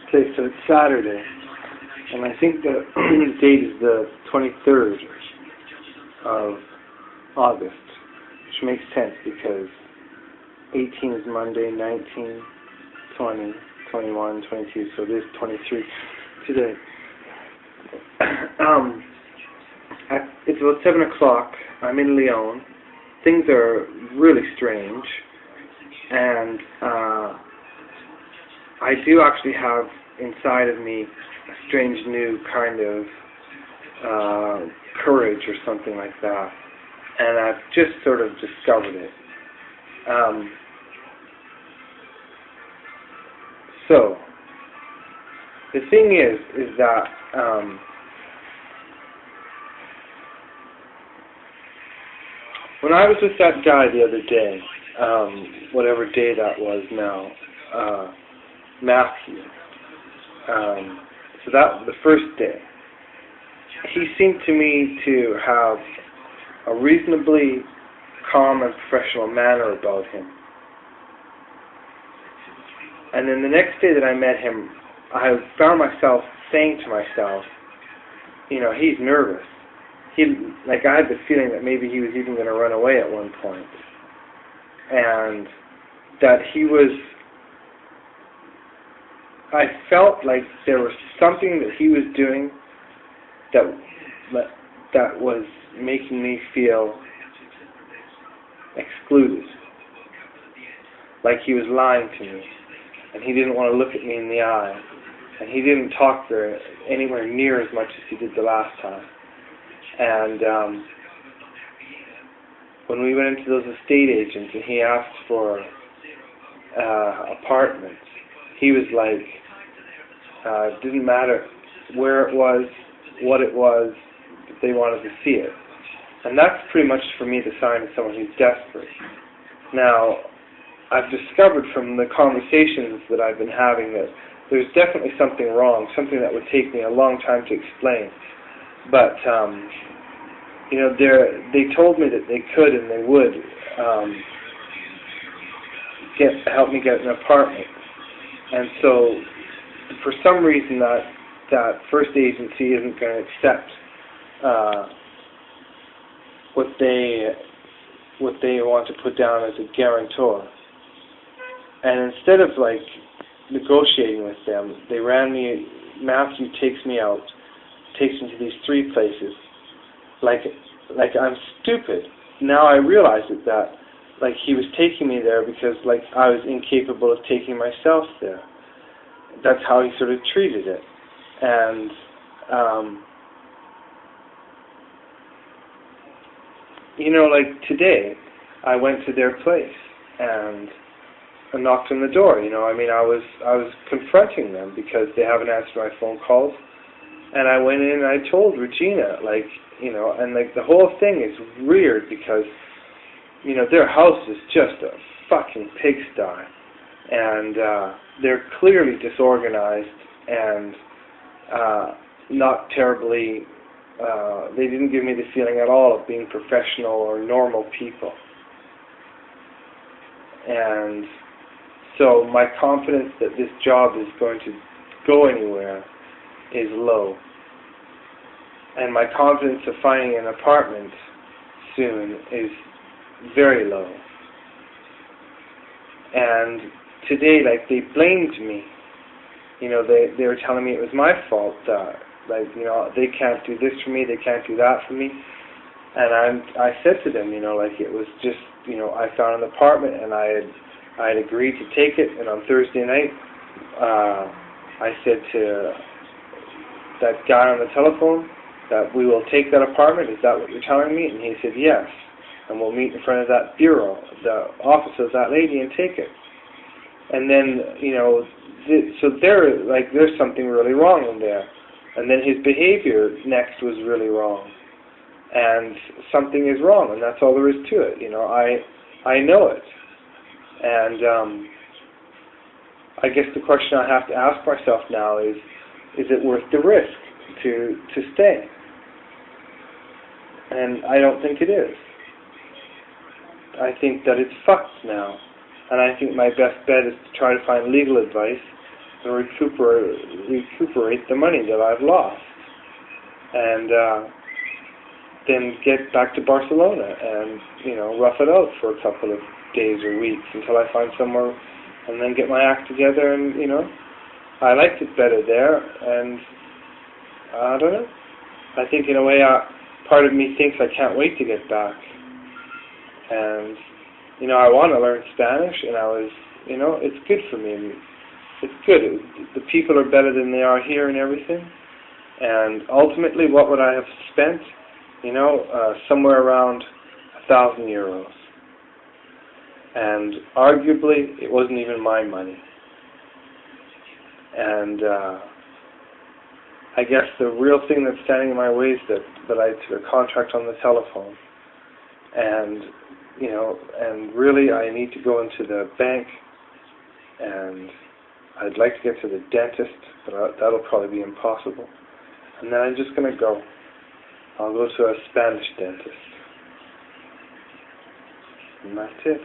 Okay, so it's Saturday, and I think the date is the 23rd of August, which makes sense because 18 is Monday, 19, 20, 21, 22, so it is 23 today. It's about 7 o'clock. I'm in Lyon. Things are really strange, and I do actually have inside of me a strange new kind of courage or something like that, and I've just sort of discovered it. So the thing is that when I was with that guy the other day, whatever day that was now, Matthew, so that the first day, he seemed to me to have a reasonably calm and professional manner about him. And then the next day that I met him, I found myself saying to myself, you know, he's nervous. Like I had the feeling that maybe he was even going to run away at one point. And that he was, I felt like there was something that he was doing that was making me feel excluded. Like he was lying to me. And he didn't want to look at me in the eye. And he didn't talk anywhere near as much as he did the last time. And when we went into those estate agents and he asked for apartments, he was like, it didn't matter where it was, what it was, they wanted to see it. And that's pretty much for me the sign of someone who's desperate. Now, I've discovered from the conversations that I've been having that there's definitely something wrong, something that would take me a long time to explain. But, you know, they told me that they could and they would help me get an apartment. And so, for some reason, that first agency isn't going to accept what they want to put down as a guarantor. And instead of like negotiating with them, they ran me. Matthew takes me out, takes me to these 3 places, like I'm stupid. Now I realize that like he was taking me there because like I was incapable of taking myself there. That's how he sort of treated it. And you know, like today, I went to their place and I knocked on the door. You know, I mean, I was confronting them because they haven't answered my phone calls, and I went in and I told Regina, like, you know, and like the whole thing is weird because, you know, their house is just a fucking pigsty, and they're clearly disorganized and not terribly. They didn't give me the feeling at all of being professional or normal people. And so my confidence that this job is going to go anywhere is low. And my confidence of finding an apartment soon is very low. And today, like, they blamed me. You know, they were telling me it was my fault that, like, you know, they can't do this for me, they can't do that for me. And I said to them, you know, like, it was just, you know, I found an apartment and I had agreed to take it, and on Thursday night, I said to that guy on the telephone that we will take that apartment, is that what you're telling me? And he said, yes, and we'll meet in front of that bureau, the office of that lady, and take it. And then, you know, so there's something really wrong in there. And then his behavior next was really wrong. And something is wrong, and that's all there is to it. You know, I know it. And I guess the question I have to ask myself now is it worth the risk to stay? And I don't think it is. I think that it's fucked now. And I think my best bet is to try to find legal advice and recuperate the money that I've lost, and then get back to Barcelona and, you know, rough it out for a couple of days or weeks until I find somewhere, and then get my act together. And, you know, I liked it better there, and I don't know. I think in a way, part of me thinks I can't wait to get back. And, you know, I want to learn Spanish, and you know, it's good for me. It's good. The people are better than they are here and everything. And ultimately, what would I have spent? You know, somewhere around 1,000 euros. And arguably, it wasn't even my money. And I guess the real thing that's standing in my way is that I took a contract on the telephone. And, you know, and really I need to go into the bank, and I'd like to get to the dentist, but that'll probably be impossible. And then I'm just going to go. I'll go to a Spanish dentist. And that's it.